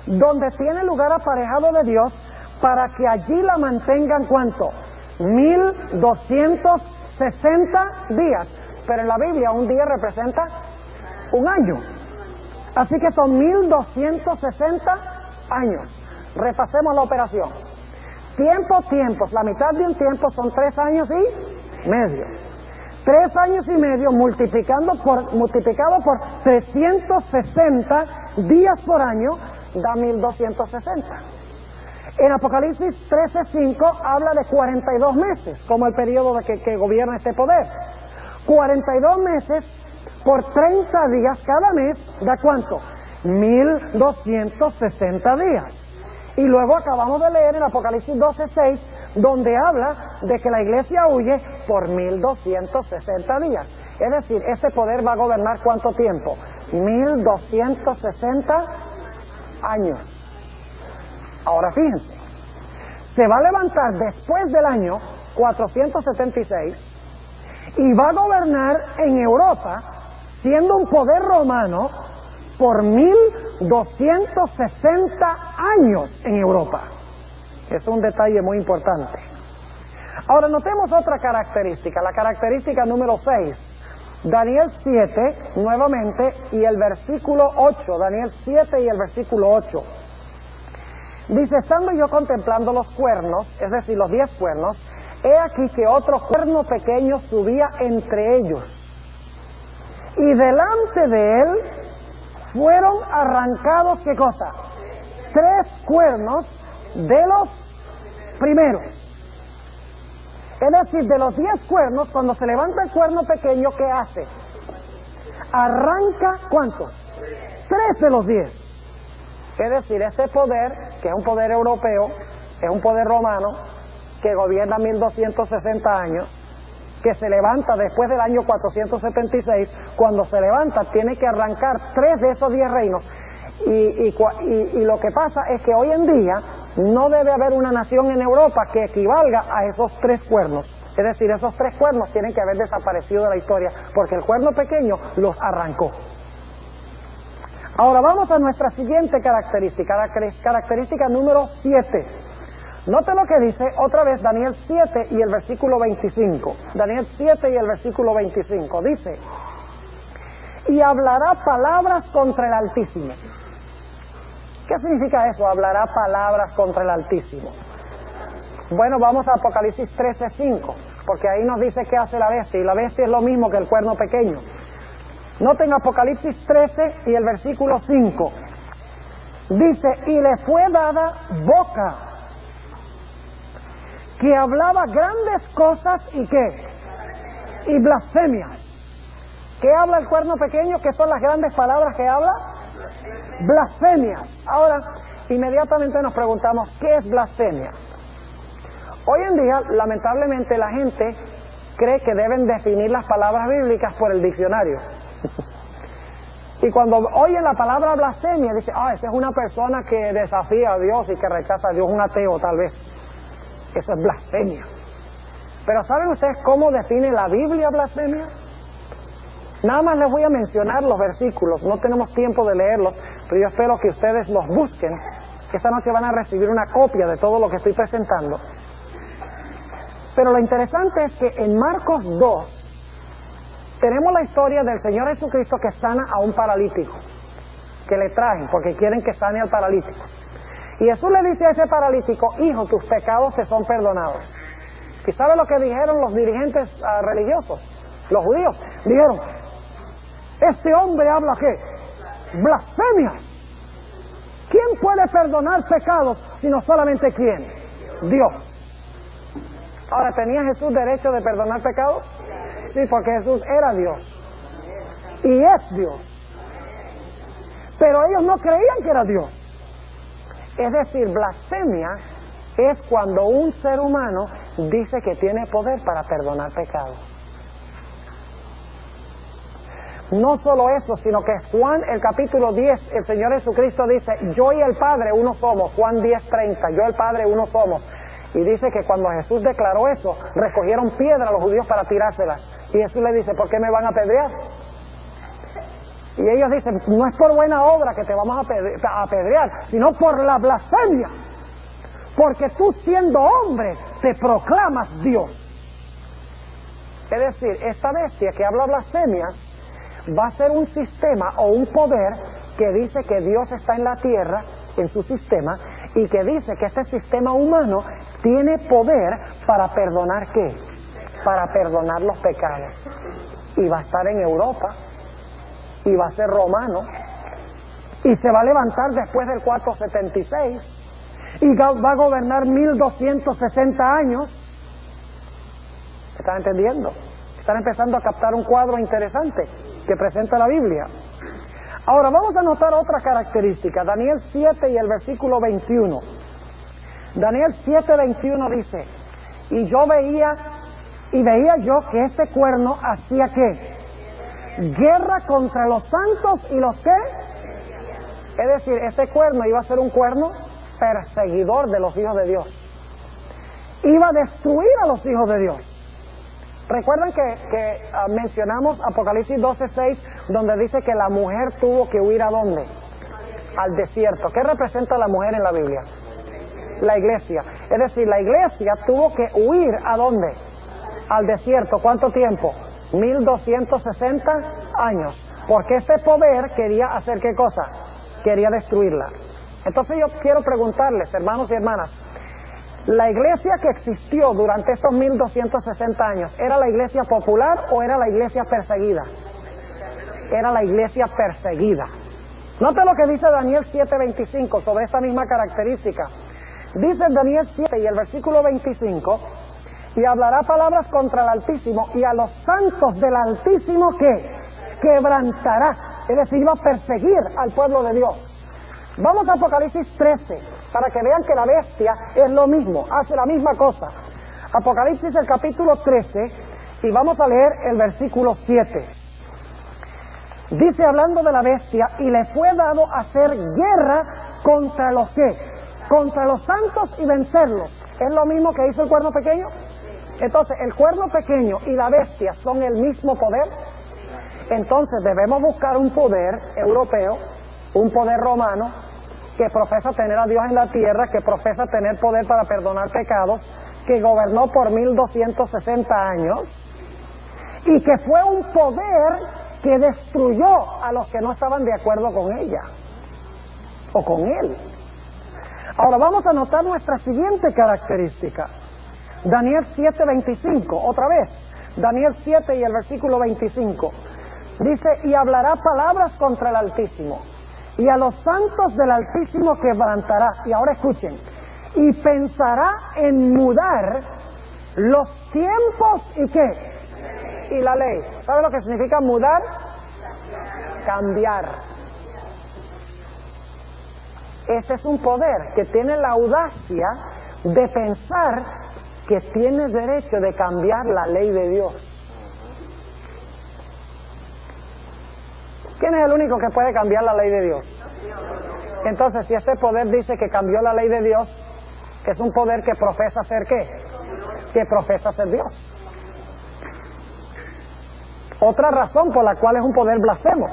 donde tiene lugar aparejado de Dios, para que allí la mantengan, ¿cuánto? 1260 días. Pero en la Biblia un día representa un año. Así que son 1260 años. Repasemos la operación. tiempos, la mitad de un tiempo son 3 años y medio. 3 años y medio multiplicado por 360 días por año da 1260. En Apocalipsis 13:5 habla de 42 meses como el periodo de que gobierna este poder. 42 meses por 30 días cada mes da ¿cuánto? 1260 días. Y luego acabamos de leer en Apocalipsis 12:6, donde habla de que la iglesia huye por 1260 días. Es decir, ese poder va a gobernar ¿cuánto tiempo? 1260 años. Ahora fíjense, se va a levantar después del año 476 y va a gobernar en Europa, siendo un poder romano, por 1260 años en Europa. Es un detalle muy importante. Ahora notemos otra característica, la característica número 6. Daniel 7, nuevamente, y el versículo 8. Daniel 7 y el versículo 8. Dice, estando yo contemplando los cuernos, es decir, los 10 cuernos, he aquí que otro cuerno pequeño subía entre ellos. Y delante de él fueron arrancados, ¿qué cosa? 3 cuernos de los primeros. Es decir, de los 10 cuernos, cuando se levanta el cuerno pequeño, ¿qué hace? Arranca, ¿cuántos? 3 de los 10. Es decir, ese poder, que es un poder europeo, es un poder romano, que gobierna 1260 años, que se levanta después del año 476, cuando se levanta tiene que arrancar 3 de esos 10 reinos. Y lo que pasa es que hoy en día no debe haber una nación en Europa que equivalga a esos 3 cuernos. Es decir, esos 3 cuernos tienen que haber desaparecido de la historia, porque el cuerno pequeño los arrancó. Ahora vamos a nuestra siguiente característica, la característica número 7. Note lo que dice otra vez Daniel 7 y el versículo 25. Daniel 7 y el versículo 25. Dice, y hablará palabras contra el Altísimo. ¿Qué significa eso? Hablará palabras contra el Altísimo. Bueno, vamos a Apocalipsis 13:5, porque ahí nos dice qué hace la bestia, y la bestia es lo mismo que el cuerno pequeño. Noten Apocalipsis 13 y el versículo 5. Dice, y le fue dada boca, que hablaba grandes cosas y ¿qué? Y blasfemias. ¿Qué habla el cuerno pequeño? ¿Qué son las grandes palabras que habla? Blasfemias. Ahora, inmediatamente nos preguntamos, ¿qué es blasfemia? Hoy en día, lamentablemente, la gente cree que deben definir las palabras bíblicas por el diccionario. Y cuando oyen la palabra blasfemia, dice, esa es una persona que desafía a Dios y que rechaza a Dios, un ateo tal vez. Eso es blasfemia. Pero ¿saben ustedes cómo define la Biblia blasfemia? Nada más les voy a mencionar los versículos, no tenemos tiempo de leerlos, pero yo espero que ustedes los busquen. Esta noche van a recibir una copia de todo lo que estoy presentando. Pero lo interesante es que en Marcos 2 tenemos la historia del Señor Jesucristo que sana a un paralítico, que le traen porque quieren que sane al paralítico. Y Jesús le dice a ese paralítico, hijo, tus pecados te son perdonados. ¿Y sabe lo que dijeron los dirigentes religiosos, los judíos? Dijeron, este hombre habla ¿qué? Blasfemia. ¿Quién puede perdonar pecados sino solamente quién? Dios. Ahora, ¿tenía Jesús derecho de perdonar pecados? Sí, porque Jesús era Dios y es Dios. Pero ellos no creían que era Dios. Es decir, blasfemia es cuando un ser humano dice que tiene poder para perdonar pecados. No solo eso, sino que Juan, el capítulo 10, el Señor Jesucristo dice, yo y el Padre uno somos. Juan 10:30, yo y el Padre uno somos. Y dice que cuando Jesús declaró eso, recogieron piedra a los judíos para tirárselas. Y Jesús le dice, ¿por qué me van a apedrear? Y ellos dicen, no es por buena obra que te vamos a apedrear, sino por la blasfemia. Porque tú siendo hombre, te proclamas Dios. Es decir, esta bestia que habla blasfemias va a ser un sistema o un poder que dice que Dios está en la tierra en su sistema y que dice que este sistema humano tiene poder para perdonar ¿qué? Para perdonar los pecados. Y va a estar en Europa, y va a ser romano, y se va a levantar después del 476, y va a gobernar 1260 años. ¿Están entendiendo? Están empezando a captar un cuadro interesante que presenta la Biblia. Ahora vamos a notar otra característica, Daniel 7 y el versículo 21. Daniel 7:21 dice: y veía yo que este cuerno hacía ¿qué? Guerra contra los santos y los ¿qué? Es decir, este cuerno iba a ser un cuerno perseguidor de los hijos de Dios. Iba a destruir a los hijos de Dios. ¿Recuerdan que mencionamos Apocalipsis 12:6, donde dice que la mujer tuvo que huir a dónde? Al desierto. ¿Qué representa la mujer en la Biblia? La iglesia. Es decir, la iglesia tuvo que huir ¿a dónde? Al desierto. ¿Cuánto tiempo? 1260 años. Porque este poder quería hacer ¿qué cosa? Quería destruirla. Entonces yo quiero preguntarles, hermanos y hermanas, ¿la iglesia que existió durante estos 1260 años era la iglesia popular o era la iglesia perseguida? Era la iglesia perseguida. Note lo que dice Daniel 7:25 sobre esta misma característica. Dice Daniel 7 y el versículo 25: y hablará palabras contra el Altísimo, y a los santos del Altísimo ¿qué? Quebrantará. Es decir, iba a perseguir al pueblo de Dios. Vamos a Apocalipsis 13, para que vean que la bestia es lo mismo, hace la misma cosa. Apocalipsis el capítulo 13, y vamos a leer el versículo 7. Dice, hablando de la bestia: y le fue dado hacer guerra contra los ¿qué? Contra los santos y vencerlos. ¿Es lo mismo que hizo el cuerno pequeño? Entonces, ¿el cuerno pequeño y la bestia son el mismo poder? Entonces debemos buscar un poder europeo, un poder romano, que profesa tener a Dios en la tierra, que profesa tener poder para perdonar pecados, que gobernó por 1260 años, y que fue un poder que destruyó a los que no estaban de acuerdo con ella, o con él. Ahora vamos a notar nuestra siguiente característica. Daniel 7:25, otra vez. Daniel 7 y el versículo 25. Dice, y hablará palabras contra el Altísimo, y a los santos del Altísimo quebrantará. Y ahora escuchen, y pensará en mudar los tiempos y ¿qué? Y la ley. ¿Sabe lo que significa mudar? Cambiar. Ese es un poder que tiene la audacia de pensar que tiene derecho de cambiar la ley de Dios. ¿Quién es el único que puede cambiar la ley de Dios? Entonces, si este poder dice que cambió la ley de Dios, es un poder que profesa ser ¿qué? Que profesa ser Dios. Otra razón por la cual es un poder blasfemo.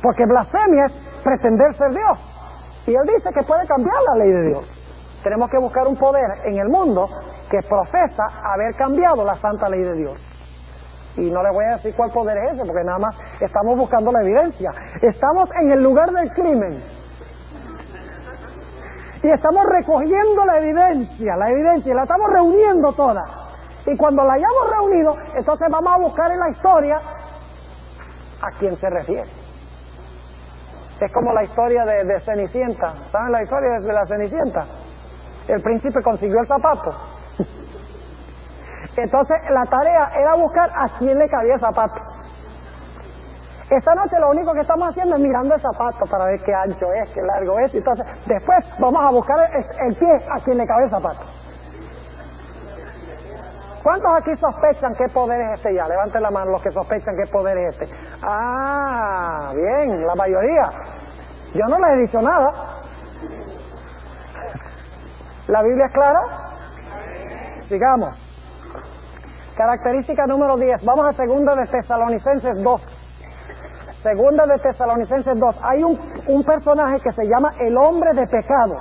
Porque blasfemia es pretender ser Dios. Y él dice que puede cambiar la ley de Dios. Tenemos que buscar un poder en el mundo que profesa haber cambiado la santa ley de Dios. Y no le voy a decir cuál poder es ese, porque nada más estamos buscando la evidencia. Estamos en el lugar del crimen. Y estamos recogiendo la evidencia, y la estamos reuniendo toda. Y cuando la hayamos reunido, entonces vamos a buscar en la historia a quién se refiere. Es como la historia de Cenicienta. ¿Saben la historia de la Cenicienta? El príncipe consiguió el zapato. Entonces la tarea era buscar a quién le cabía el zapato. Esta noche lo único que estamos haciendo es mirando el zapato para ver qué ancho es, qué largo es. Entonces después vamos a buscar el pie a quien le cabe el zapato. ¿Cuántos aquí sospechan qué poder es este ya? Levanten la mano los que sospechan qué poder es este. Ah, bien, la mayoría. Yo no les he dicho nada. ¿La Biblia es clara? Sigamos. Característica número 10. Vamos a 2 de Tesalonicenses 2. 2 de Tesalonicenses 2. Hay un personaje que se llama el hombre de pecado.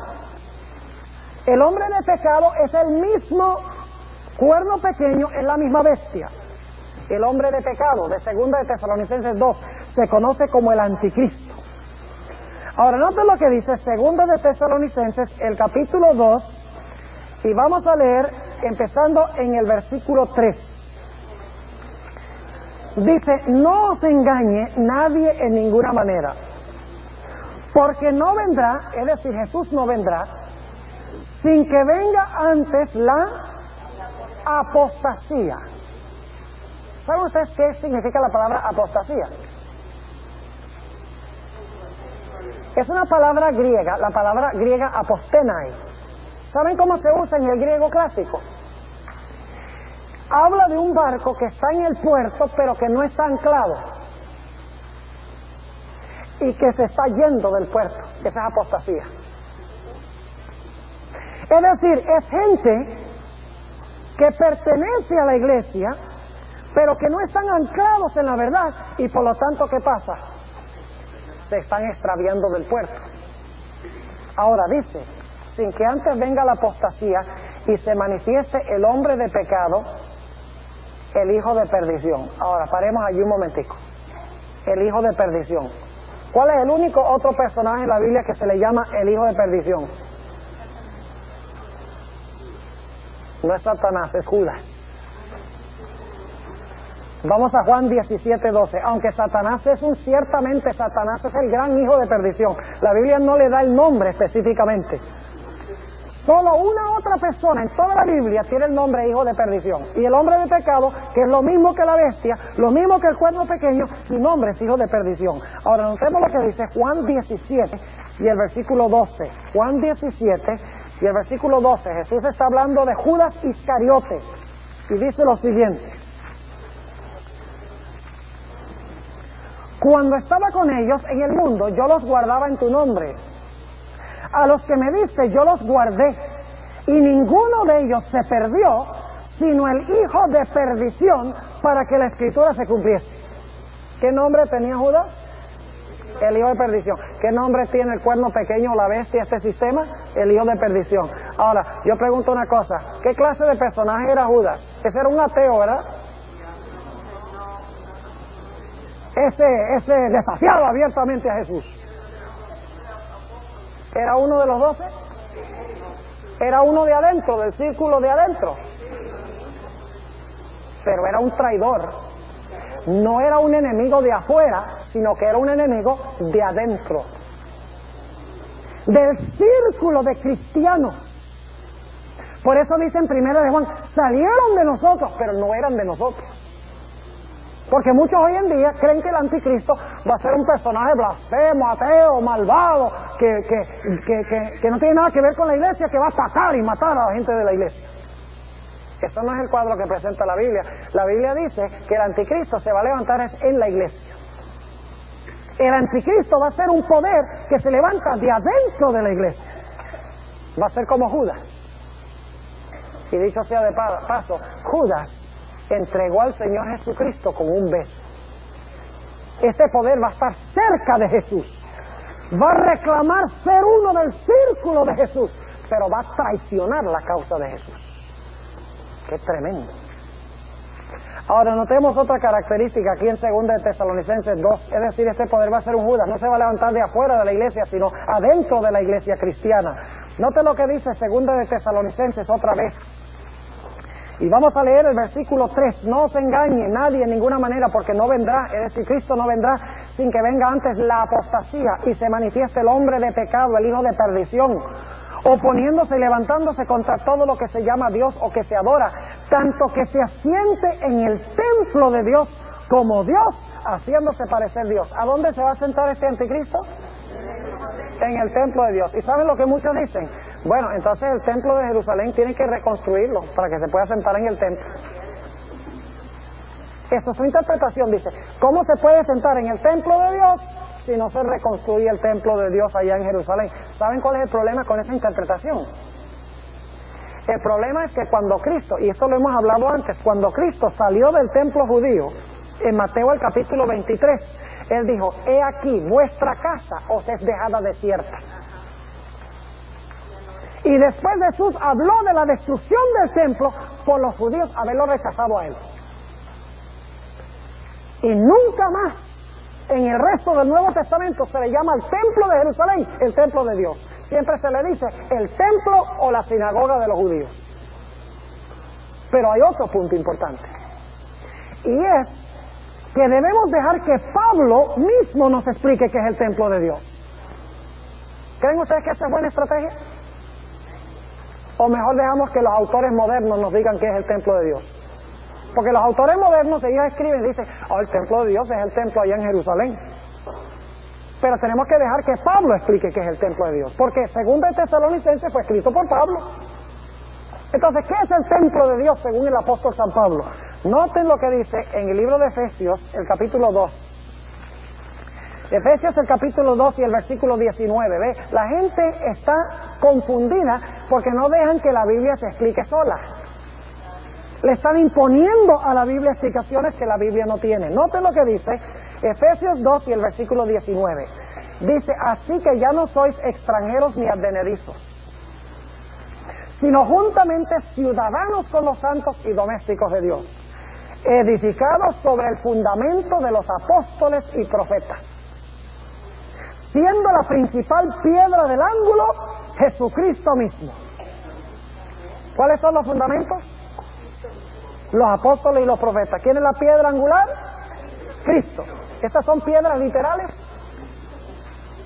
El hombre de pecado es el mismo cuerno pequeño, es la misma bestia. El hombre de pecado de 2 de Tesalonicenses 2 se conoce como el anticristo. Ahora, noten lo que dice 2 de Tesalonicenses, el capítulo 2, y vamos a leer empezando en el versículo 3. Dice, no os engañe nadie en ninguna manera, porque no vendrá, es decir, Jesús no vendrá, sin que venga antes la apostasía. ¿Saben ustedes qué significa la palabra apostasía? Es una palabra griega, la palabra griega apostenai. ¿Saben cómo se usa en el griego clásico? Habla de un barco que está en el puerto pero que no está anclado y que se está yendo del puerto. Esa es apostasía. Es decir, es gente que pertenece a la iglesia pero que no están anclados en la verdad y por lo tanto, ¿qué pasa? Se están extraviando del puerto. Ahora dice, sin que antes venga la apostasía y se manifieste el hombre de pecado, el hijo de perdición. Ahora, paremos allí un momentico. El hijo de perdición. ¿Cuál es el único otro personaje en la Biblia que se le llama el hijo de perdición? No es Satanás, es Judas. Vamos a Juan 17:12. Aunque ciertamente Satanás es el gran hijo de perdición. La Biblia no le da el nombre específicamente. Solo una otra persona en toda la Biblia tiene el nombre hijo de perdición. Y el hombre de pecado, que es lo mismo que la bestia, lo mismo que el cuerno pequeño, su nombre es hijo de perdición. Ahora notemos lo que dice Juan 17 y el versículo 12. Juan 17 y el versículo 12. Jesús está hablando de Judas Iscariote. Y dice lo siguiente. Cuando estaba con ellos en el mundo, yo los guardaba en tu nombre. A los que me diste yo los guardé, y ninguno de ellos se perdió, sino el hijo de perdición, para que la escritura se cumpliese. ¿Qué nombre tenía Judas? El hijo de perdición. ¿Qué nombre tiene el cuerno pequeño, la bestia, este sistema? El hijo de perdición. Ahora, yo pregunto una cosa, ¿qué clase de personaje era Judas? Ese era un ateo, ¿verdad? Ese desafiaba abiertamente a Jesús. ¿Era uno de los 12? Era uno de adentro, del círculo de adentro. Pero era un traidor. No era un enemigo de afuera, sino que era un enemigo de adentro. Del círculo de cristianos. Por eso dice en 1 de Juan, salieron de nosotros, pero no eran de nosotros. Porque muchos hoy en día creen que el anticristo va a ser un personaje blasfemo, ateo, malvado, que no tiene nada que ver con la iglesia, que va a atacar y matar a la gente de la iglesia. Eso no es el cuadro que presenta la Biblia. La Biblia dice que el anticristo se va a levantar en la iglesia. El anticristo va a ser un poder que se levanta de adentro de la iglesia. Va a ser como Judas. Y dicho sea de paso, Judas entregó al Señor Jesucristo con un beso. Este poder va a estar cerca de Jesús, va a reclamar ser uno del círculo de Jesús, pero va a traicionar la causa de Jesús. ¡Qué tremendo! Ahora notemos otra característica aquí en 2 de Tesalonicenses 2, es decir, este poder va a ser un Judas, no se va a levantar de afuera de la iglesia, sino adentro de la iglesia cristiana. Note lo que dice 2 de Tesalonicenses otra vez. Y vamos a leer el versículo 3. No os engañe nadie en ninguna manera, porque no vendrá, es decir, Cristo no vendrá sin que venga antes la apostasía y se manifieste el hombre de pecado, el hijo de perdición, oponiéndose y levantándose contra todo lo que se llama Dios o que se adora, tanto que se asiente en el templo de Dios como Dios, haciéndose parecer Dios. ¿A dónde se va a sentar este anticristo? En el templo de Dios. ¿Y saben lo que muchos dicen? Bueno, entonces el templo de Jerusalén tiene que reconstruirlo para que se pueda sentar en el templo. Eso es su interpretación, dice. ¿Cómo se puede sentar en el templo de Dios si no se reconstruye el templo de Dios allá en Jerusalén? ¿Saben cuál es el problema con esa interpretación? El problema es que cuando Cristo, y esto lo hemos hablado antes, cuando Cristo salió del templo judío, en Mateo el capítulo 23, Él dijo, he aquí, vuestra casa os es dejada desierta. Y después Jesús habló de la destrucción del templo por los judíos haberlo rechazado a Él. Y nunca más En el resto del Nuevo Testamento se le llama el templo de Jerusalén, el templo de Dios. Siempre se le dice el templo o la sinagoga de los judíos. Pero hay otro punto importante, y es que debemos dejar que Pablo mismo nos explique qué es el templo de Dios. ¿Creen ustedes que esa es buena estrategia? O mejor dejamos que los autores modernos nos digan qué es el templo de Dios. Porque los autores modernos, ellos escriben y dicen, el templo de Dios es el templo allá en Jerusalén. Pero tenemos que dejar que Pablo explique qué es el templo de Dios, porque Segunda de Tesalonicenses fue escrito por Pablo. Entonces, ¿qué es el templo de Dios según el apóstol San Pablo? Noten lo que dice en el libro de Efesios, el capítulo 2. Efesios, el capítulo 2 y el versículo 19. ¿Ve? La gente está confundida porque no dejan que la Biblia se explique sola. Le están imponiendo a la Biblia explicaciones que la Biblia no tiene. Noten lo que dice Efesios 2 y el versículo 19. Dice, así que ya no sois extranjeros ni advenedizos, sino juntamente ciudadanos con los santos y domésticos de Dios, edificados sobre el fundamento de los apóstoles y profetas, siendo la principal piedra del ángulo Jesucristo mismo. ¿Cuáles son los fundamentos? Los apóstoles y los profetas. ¿Quién es la piedra angular? Cristo. ¿Estas son piedras literales?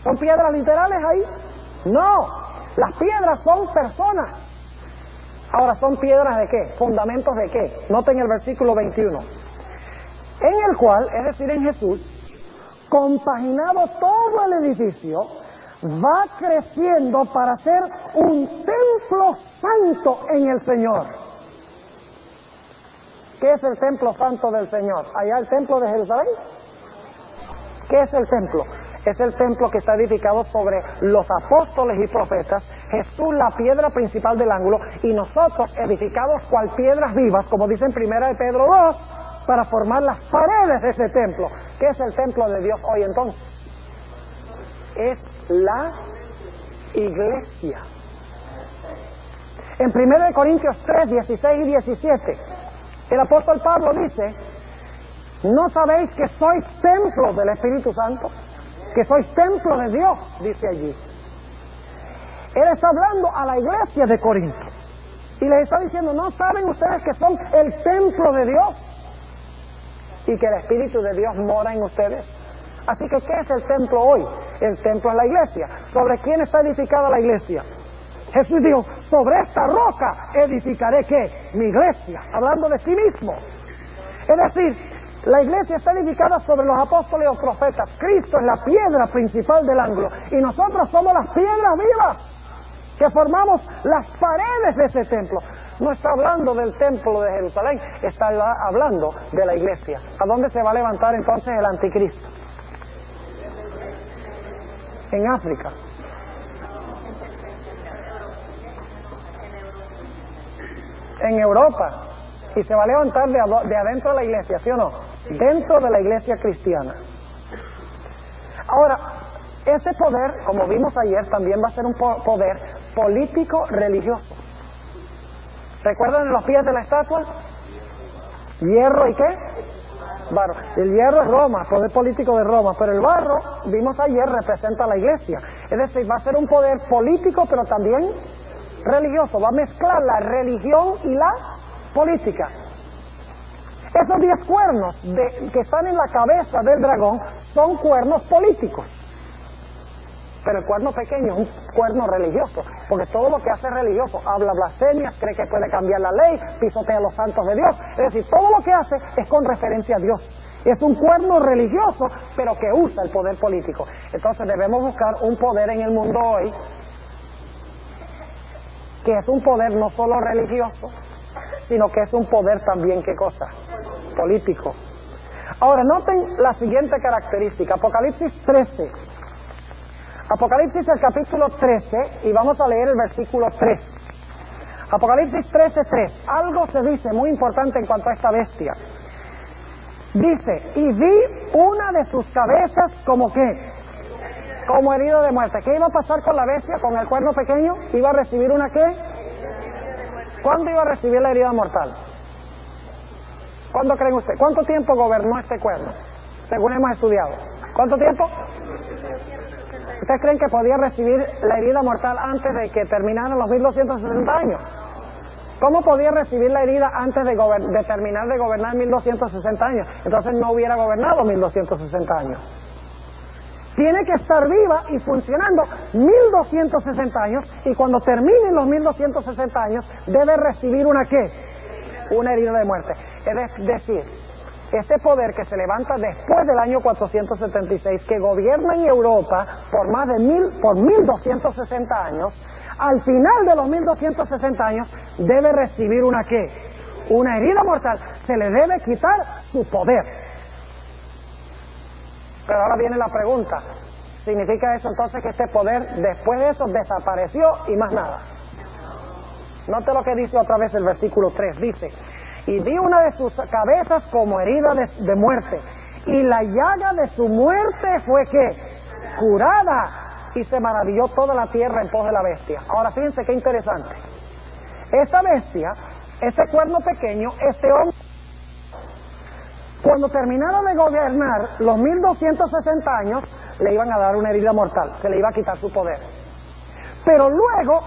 ¿Son piedras literales ahí? No, las piedras son personas. Ahora, ¿son piedras de qué? ¿Fundamentos de qué? Noten el versículo 21. En el cual, es decir, en Jesús, compaginado todo el edificio, va creciendo para ser un templo santo en el Señor. ¿Qué es el templo santo del Señor? ¿Allá el templo de Jerusalén? ¿Qué es el templo? Es el templo que está edificado sobre los apóstoles y profetas, Jesús la piedra principal del ángulo, y nosotros edificados cual piedras vivas, como dice en 1 de Pedro 2, para formar las paredes de ese templo. ¿Qué es el templo de Dios hoy entonces? Es la iglesia. En 1 Corintios 3, 16 y 17, el apóstol Pablo dice, ¿no sabéis que sois templo del Espíritu Santo? Que sois templo de Dios, dice allí. Él está hablando a la iglesia de Corinto y les está diciendo, ¿no saben ustedes que son el templo de Dios y que el Espíritu de Dios mora en ustedes? Así que, ¿qué es el templo hoy? El templo es la iglesia. ¿Sobre quién está edificada la iglesia? Jesús dijo, sobre esta roca edificaré, ¿qué? Mi iglesia, hablando de sí mismo. Es decir, la iglesia está edificada sobre los apóstoles y los profetas. Cristo es la piedra principal del ángulo y nosotros somos las piedras vivas que formamos las paredes de ese templo. No está hablando del templo de Jerusalén, está hablando de la iglesia. ¿A dónde se va a levantar entonces el anticristo? En África. En Europa. Y se va a levantar de adentro de la iglesia, ¿sí o no? Dentro de la iglesia cristiana. Ahora, ese poder, como vimos ayer, también va a ser un poder político-religioso. ¿Recuerdan los pies de la estatua? ¿Hierro y qué? Barro. El hierro es Roma, poder político de Roma, pero el barro, vimos ayer, representa a la iglesia. Es decir, va a ser un poder político, pero también religioso. Va a mezclar la religión y la política. Esos 10 cuernos que están en la cabeza del dragón son cuernos políticos. Pero el cuerno pequeño es un cuerno religioso, porque todo lo que hace es religioso. Habla blasfemias, cree que puede cambiar la ley, pisotea a los santos de Dios. Es decir, todo lo que hace es con referencia a Dios. Es un cuerno religioso, pero que usa el poder político. Entonces debemos buscar un poder en el mundo hoy, que es un poder no solo religioso, sino que es un poder también, ¿qué cosa? Político. Ahora, noten la siguiente característica. Apocalipsis 13. Apocalipsis el capítulo 13, y vamos a leer el versículo 3. Apocalipsis 13:3. Algo se dice muy importante en cuanto a esta bestia. Dice, y vi una de sus cabezas como ¿qué? Como herida de muerte. ¿Qué iba a pasar con la bestia, con el cuerno pequeño? ¿Iba a recibir una qué? ¿Cuándo iba a recibir la herida mortal? ¿Cuándo creen ustedes? ¿Cuánto tiempo gobernó este cuerno? Según hemos estudiado. ¿Cuánto tiempo? ¿Ustedes creen que podía recibir la herida mortal antes de que terminaran los 1260 años? ¿Cómo podía recibir la herida antes de terminar de gobernar 1260 años? Entonces no hubiera gobernado 1260 años. Tiene que estar viva y funcionando 1260 años, y cuando terminen los 1260 años debe recibir ¿una qué? Una herida de muerte. Es decir, este poder que se levanta después del año 476, que gobierna en Europa por más de 1260 años, al final de los 1260 años debe recibir ¿una qué? Una herida mortal. Se le debe quitar su poder. Pero ahora viene la pregunta: ¿significa eso entonces que este poder después de eso desapareció y más nada? Note lo que dice otra vez el versículo 3. Dice: y vi una de sus cabezas como herida de muerte, y la llaga de su muerte fue ¿qué? Curada. Y se maravilló toda la tierra en pos de la bestia. Ahora fíjense qué interesante. Esta bestia, ese cuerno pequeño, este hombre, cuando terminara de gobernar los 1260 años, le iban a dar una herida mortal, se le iba a quitar su poder. Pero luego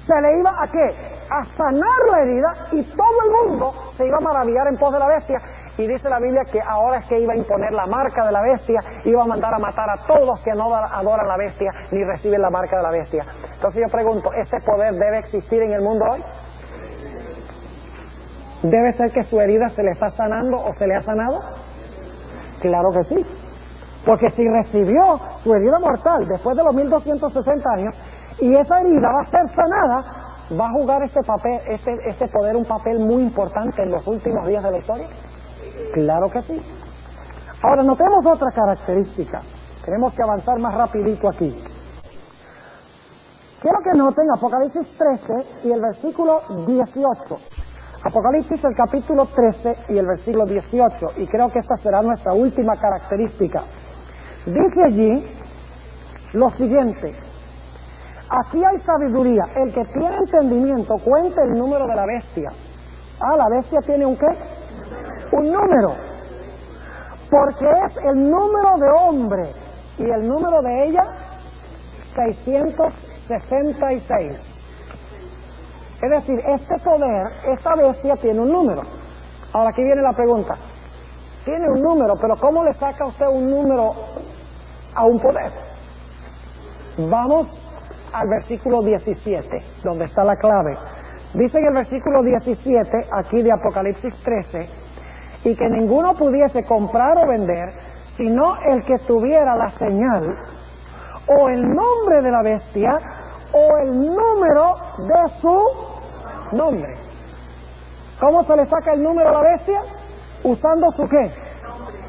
se le iba ¿a qué? A sanar la herida, y todo el mundo se iba a maravillar en pos de la bestia. Y dice la Biblia que ahora es que iba a imponer la marca de la bestia, iba a mandar a matar a todos los que no adoran la bestia ni reciben la marca de la bestia. Entonces yo pregunto, ¿este poder debe existir en el mundo hoy? ¿Debe ser que su herida se le está sanando o se le ha sanado? Claro que sí. Porque si recibió su herida mortal después de los 1260 años y esa herida va a ser sanada, ¿va a jugar este poder un papel muy importante en los últimos días de la historia? Claro que sí. Ahora notemos otra característica. Tenemos que avanzar más rapidito aquí. Quiero que noten Apocalipsis 13 y el versículo 18. Apocalipsis el capítulo 13 y el versículo 18. Y creo que esta será nuestra última característica. Dice allí lo siguiente: aquí hay sabiduría. El que tiene entendimiento cuente el número de la bestia. La bestia tiene ¿un qué? Un número, porque es el número de hombre, y el número de ella 666. Es decir, este poder, esta bestia tiene un número. Ahora aquí viene la pregunta: tiene un número, pero ¿cómo le saca usted un número a un poder? Vamos al versículo 17, donde está la clave. Dice en el versículo 17 aquí de Apocalipsis 13: y que ninguno pudiese comprar o vender, sino el que tuviera la señal, o el nombre de la bestia, o el número de su nombre. ¿Cómo se le saca el número a la bestia? Usando ¿su qué?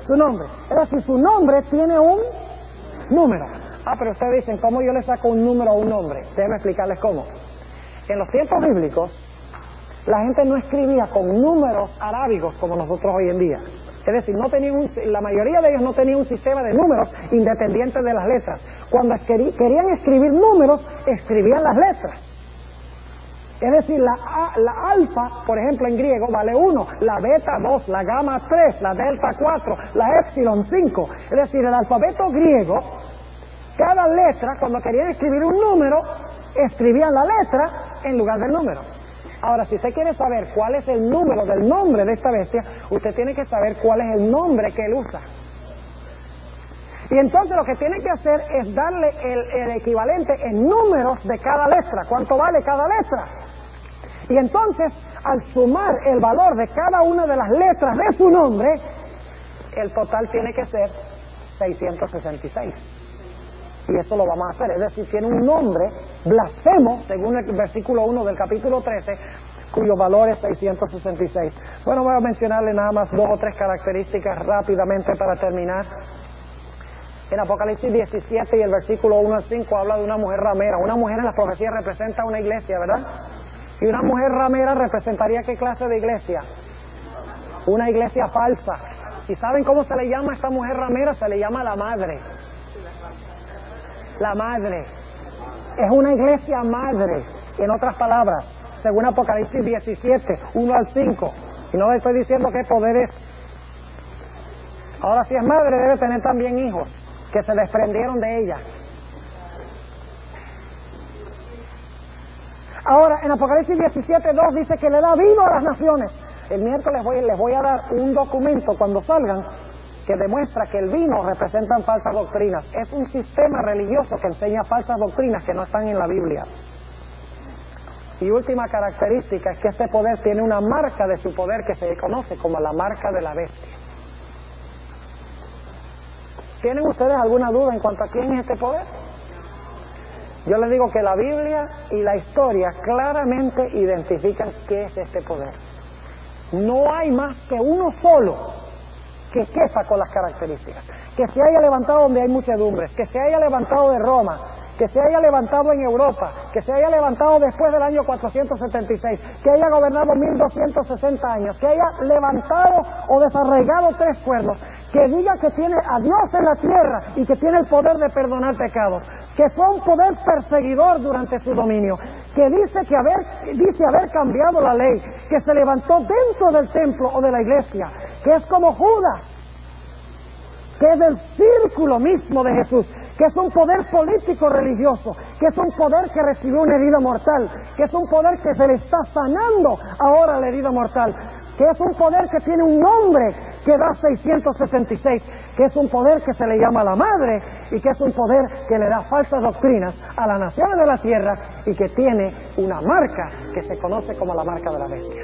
Su nombre. Es decir, su nombre tiene un número. Pero ustedes dicen, ¿cómo yo le saco un número a un nombre? Déjenme explicarles cómo. En los tiempos bíblicos, la gente no escribía con números arábigos como nosotros hoy en día. Es decir, la mayoría de ellos no tenían un sistema de números independientes de las letras. Cuando querían escribir números, escribían las letras. Es decir, la alfa, por ejemplo, en griego vale 1, la beta 2, la gamma 3, la delta 4, la epsilon 5. Es decir, el alfabeto griego, cada letra, cuando querían escribir un número, escribían la letra en lugar del número. Ahora, si usted quiere saber cuál es el número del nombre de esta bestia, usted tiene que saber cuál es el nombre que él usa. Y entonces lo que tiene que hacer es darle el equivalente en números de cada letra. ¿Cuánto vale cada letra? Y entonces, al sumar el valor de cada una de las letras de su nombre, el total tiene que ser 666. Y eso lo vamos a hacer. Es decir, tiene un nombre blasfemo, según el versículo 1 del capítulo 13, cuyo valor es 666. Bueno, voy a mencionarle nada más 2 o 3 características rápidamente para terminar. En Apocalipsis 17 y el versículo 1 al 5 habla de una mujer ramera. Una mujer en las profecías representa una iglesia, ¿verdad? Y una mujer ramera representaría ¿qué clase de iglesia? Una iglesia falsa. ¿Y saben cómo se le llama a esta mujer ramera? Se le llama la madre. La madre. Es una iglesia madre, en otras palabras, según Apocalipsis 17, 1 al 5. Y no le estoy diciendo qué poder es. Ahora, si es madre, debe tener también hijos que se desprendieron de ella. Ahora, en Apocalipsis 17:2 dice que le da vino a las naciones. El miércoles les voy a dar un documento cuando salgan que demuestra que el vino representa falsas doctrinas. Es un sistema religioso que enseña falsas doctrinas que no están en la Biblia. Y última característica es que este poder tiene una marca de su poder que se conoce como la marca de la bestia. ¿Tienen ustedes alguna duda en cuanto a quién es este poder? Yo les digo que la Biblia y la historia claramente identifican qué es este poder. No hay más que uno solo que quepa con las características. Que se haya levantado donde hay muchedumbres, que se haya levantado de Roma, que se haya levantado en Europa, que se haya levantado después del año 476, que haya gobernado 1260 años, que haya levantado o desarraigado 3 cuernos, que diga que tiene a Dios en la tierra y que tiene el poder de perdonar pecados, que fue un poder perseguidor durante su dominio, que dice haber cambiado la ley, que se levantó dentro del templo o de la iglesia, que es como Judas, que es del círculo mismo de Jesús, que es un poder político religioso, que es un poder que recibió una herida mortal, que es un poder que se le está sanando ahora la herida mortal, que es un poder que tiene un nombre que da 666, que es un poder que se le llama la madre y que es un poder que le da falsas doctrinas a las naciones de la tierra y que tiene una marca que se conoce como la marca de la bestia.